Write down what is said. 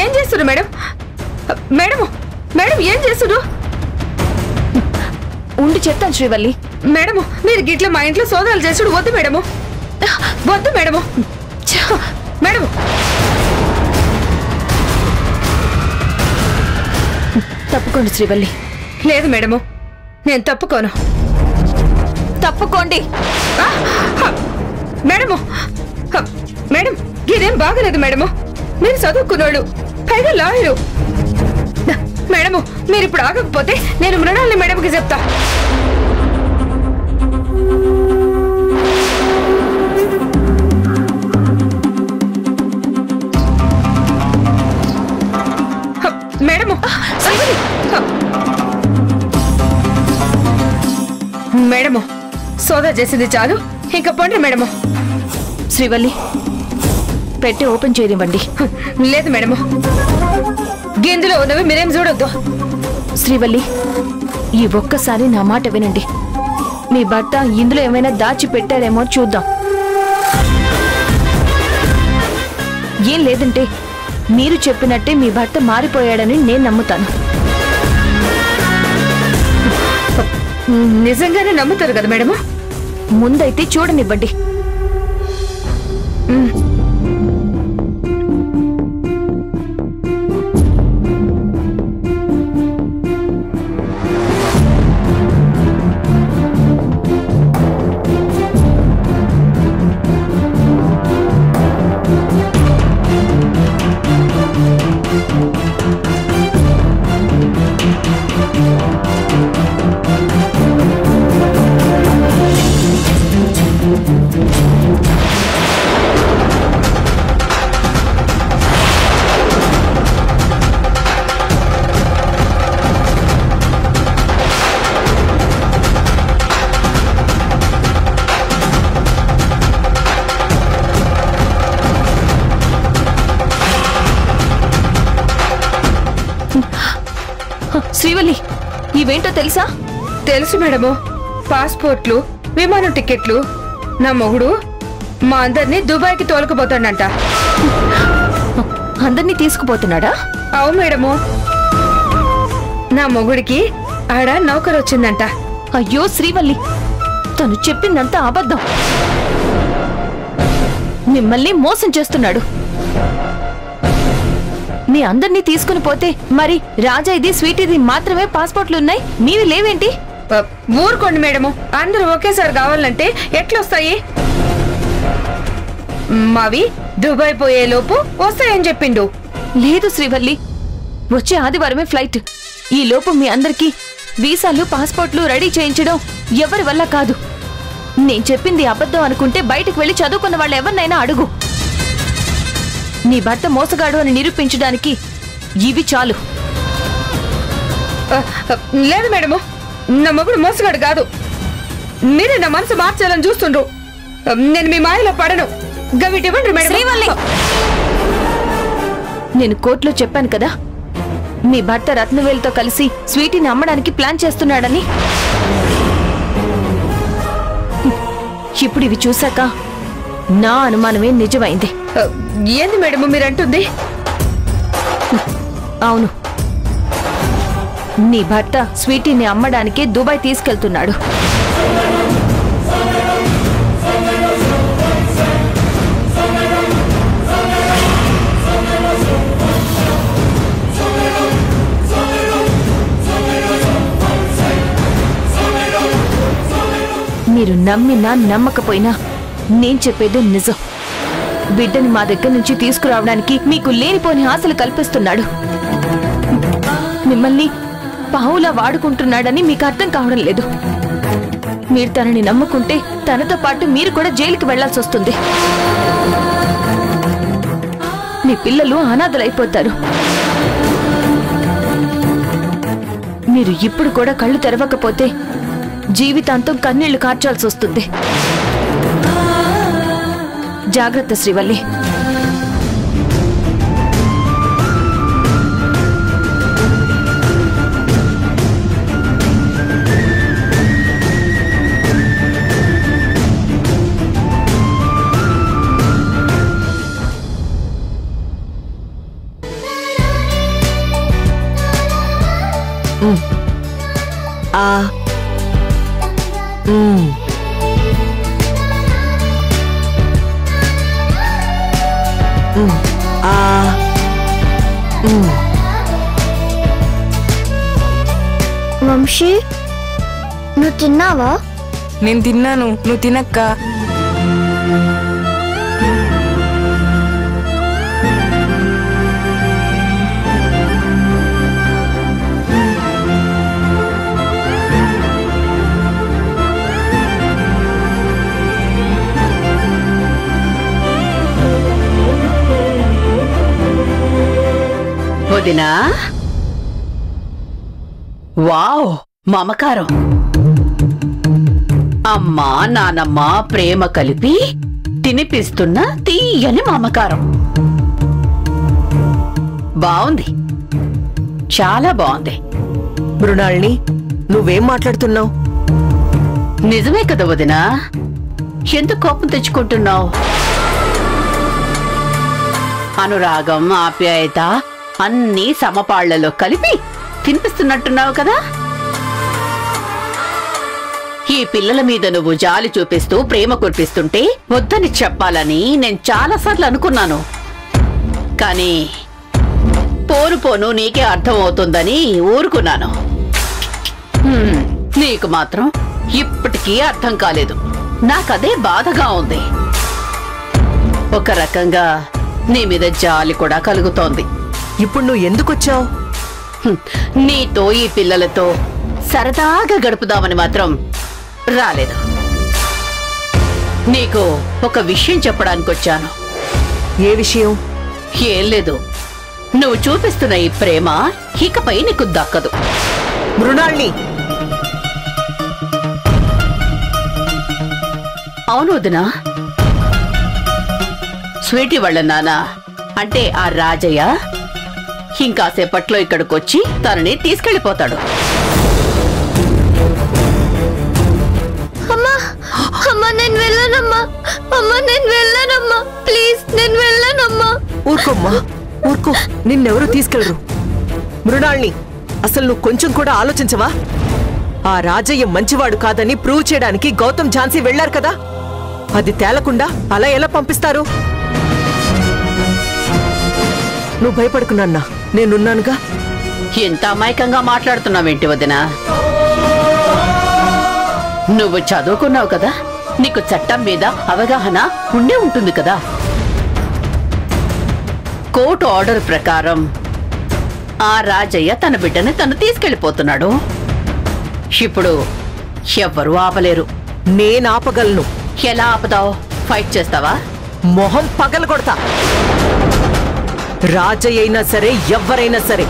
ఏం చేస్తున్నారు madam? Madam madam ఏం చేస్తున్నారు? ఉండి చెప్తాను శ్రీవల్లి. మేడం మీరు గిట్ల మా ఇంట్లో సోదాలు చేసుడు వద్దు మేడము, వద్దు మేడము. మేడం తప్పుకోండి శ్రీవల్లి. లేదు మేడము, నేను తప్పుకోను. తప్పుకోండి మేడము. మేడం ఇదేం బాగలేదు మేడము, మీరు చదువుకున్నోళ్ళు, పైగా లాయరు. మేడము మీరు ఇప్పుడు ఆగకపోతే నేను మృణాలని మేడంకి చెప్తా. మేడము మేడము సోదా చేసింది చాలు, ఇంకా పండ్రి మేడము. శ్రీవల్లి పెట్టి ఓపెన్ చేయనివ్వండి. లేదు మేడము, గిందులో ఉన్నవి మీరేం చూడొద్దు. శ్రీవల్లి ఈ ఒక్కసారి నా మాట వినండి. మీ భర్త ఇందులో ఏమైనా దాచి పెట్టారేమో చూద్దాం. ఏం లేదంటే మీరు చెప్పినట్టే మీ భర్త మారిపోయాడని నేను నమ్ముతాను. నిజంగానే నమ్ముతారు కదా మేడము? ముందైతే చూడనివ్వండి. శ్రీవల్లి ఇవేంటో తెలుసా? తెలుసు మేడము, పాస్పోర్ట్లు, విమానం టికెట్లు. నా మొగుడు మా అందరినీ దుబాయ్కి తోలుకుపోతాడంట. అందరినీ తీసుకుపోతున్నాడా? అవు మేడము, నా మొగుడికి ఆడ నౌకరు వచ్చిందంట. అయ్యో శ్రీవల్లి, తను చెప్పిందంతా అబద్ధం. మిమ్మల్ని మోసం చేస్తున్నాడు. మీ అందరినీ తీసుకుని పోతే మరి రాజా ఇది స్వీటీది మాత్రమే పాస్పోర్ట్లున్నాయి, మీవి లేవేంటి? ఊరుకోండి మేడము, అందరూ ఒకేసారి కావాలంటే ఎట్లొస్తాయి? మావి దుబాయ్ పోయే లోపు వస్తాయని చెప్పిండు. లేదు శ్రీవల్లి, వచ్చే ఆదివారమే ఫ్లైట్. ఈ లోపు మీ అందరికీ వీసాలు పాస్పోర్ట్లు రెడీ చేయించడం ఎవరి వల్ల కాదు. నేను చెప్పింది అబద్ధం అనుకుంటే బయటకు వెళ్లి చదువుకున్న వాళ్ళు ఎవరినైనా అడుగు. నీ భర్త మోసగాడు అని నిరూపించడానికి ఇవి చాలు. లేదు మేడము, నా మొగుడు మోసగాడు కాదు. మీరే నా మనసు మార్చాలని చూస్తుండ్రు. నేను మీ మాయలో పడను. గవిటివ్వండి మేడం. శ్రీవల్లి, నేను కోర్టులో చెప్పాను కదా, మీ భర్త రత్నవేలుతో కలిసి స్వీటీని అమ్మడానికి ప్లాన్ చేస్తున్నాడని. ఇప్పుడు ఇవి చూశాక నా అనుమానమే నిజమైంది. ఏంది మేడము మీరంటుంది? అవును, నీ భర్త స్వీటీని అమ్మడానికి దుబాయ్ తీసుకెళ్తున్నాడు. మీరు నమ్మినా నమ్మకపోయినా నేను చెప్పేది నిజం. బిడ్డని మా దగ్గర నుంచి తీసుకురావడానికి మీకు లేనిపోని ఆశలు కల్పిస్తున్నాడు. మిమ్మల్ని పావులా వాడుకుంటున్నాడని మీకు అర్థం కావడం లేదు. మీరు తనని నమ్ముకుంటే తనతో పాటు మీరు కూడా జైలుకి వెళ్లాల్సి వస్తుంది. మీ పిల్లలు అనాథలైపోతారు. మీరు ఇప్పుడు కూడా కళ్ళు తెరవకపోతే జీవితాంతం కన్నీళ్లు కార్చాల్సి వస్తుంది. జాగ్రత్త శ్రీవల్లి. వంశీ నువ్వు తిన్నావా? నేను తిన్నాను, నువ్వు తినక్క. వదినా, వావ్ మమకారం. అమ్మా నానమ్మ ప్రేమ కలిపి తినిపిస్తున్న తీయని మమకారం. బావుంది, చాలా బావుంది. మృణాల్ని, నువ్వేం మాట్లాడుతున్నావు? నిజమే కదా వదినా, ఎందుకు కోపం తెచ్చుకుంటున్నావు? అనురాగం ఆప్యాయత అన్నీ సమపాళ్లలో కలిపి తినిపిస్తున్నట్టున్నావు కదా. ఈ పిల్లల మీద నువ్వు జాలి చూపిస్తూ ప్రేమ కురిపిస్తుంటే వద్దని చెప్పాలని నేను చాలాసార్లు అనుకున్నాను. కానీ పోను పోను నీకే అర్థమవుతుందని ఊరుకున్నాను. నీకు మాత్రం ఇప్పటికీ అర్థం కాలేదు. నాకదే బాధగా ఉంది. ఒక రకంగా నీ మీద జాలి కూడా కలుగుతోంది. ఇప్పుడు నువ్వు ఎందుకొచ్చావు? నీతో ఈ పిల్లలతో సరదాగా గడుపుదామని మాత్రం రాలేదు. నీకు ఒక విషయం చెప్పడానికి వచ్చాను. ఏ విషయం? ఏం లేదు, నువ్వు చూపిస్తున్న ఈ ప్రేమ ఇకపై నీకు దక్కదు. మృణాల్ని, అవును వదినా. స్వీటీ వాళ్ళ నాన్న అంటే ఆ రాజయ్య ఇంకాసేపట్లో ఇక్కడికొచ్చి తనని తీసుకెళ్లిపోతాడు. అమ్మా అమ్మా నేను వెళ్ళానమ్మా. అమ్మా నేను వెళ్ళానమ్మా. ప్లీజ్ నేను వెళ్ళానమ్మా. ఊరుకోమ్మా, ఊరుకో. నిన్నెవరూ తీసుకెళ్లరు. మృణాల్ని, అసలు నువ్వు కొంచెం కూడా ఆలోచించవా? ఆ రాజయ్య మంచివాడు కాదని ప్రూవ్ చేయడానికి గౌతమ్ ఝాన్సీ వెళ్లారు కదా. అది తేలకుండా అలా ఎలా పంపిస్తారు? నువ్వు భయపడుకున్నా, నేనున్నానుగా. ఎంత అమాయకంగా మాట్లాడుతున్నావేంటి వదినా? నువ్వు చదువుకున్నావు కదా, నీకు చట్టం మీద అవగాహన ఉండే ఉంటుంది కదా. కోర్టు ఆర్డర్ ప్రకారం ఆ రాజయ్య తన బిడ్డని తను తీసుకెళ్లిపోతున్నాడు. ఇప్పుడు ఎవ్వరూ ఆపలేరు. నేనాపగలను. ఎలా ఆపుతావు? ఫైట్ చేస్తావా? మొహం పగలగొడతా. రాజయ్య అయినా సరే, ఎవ్వరైనా సరే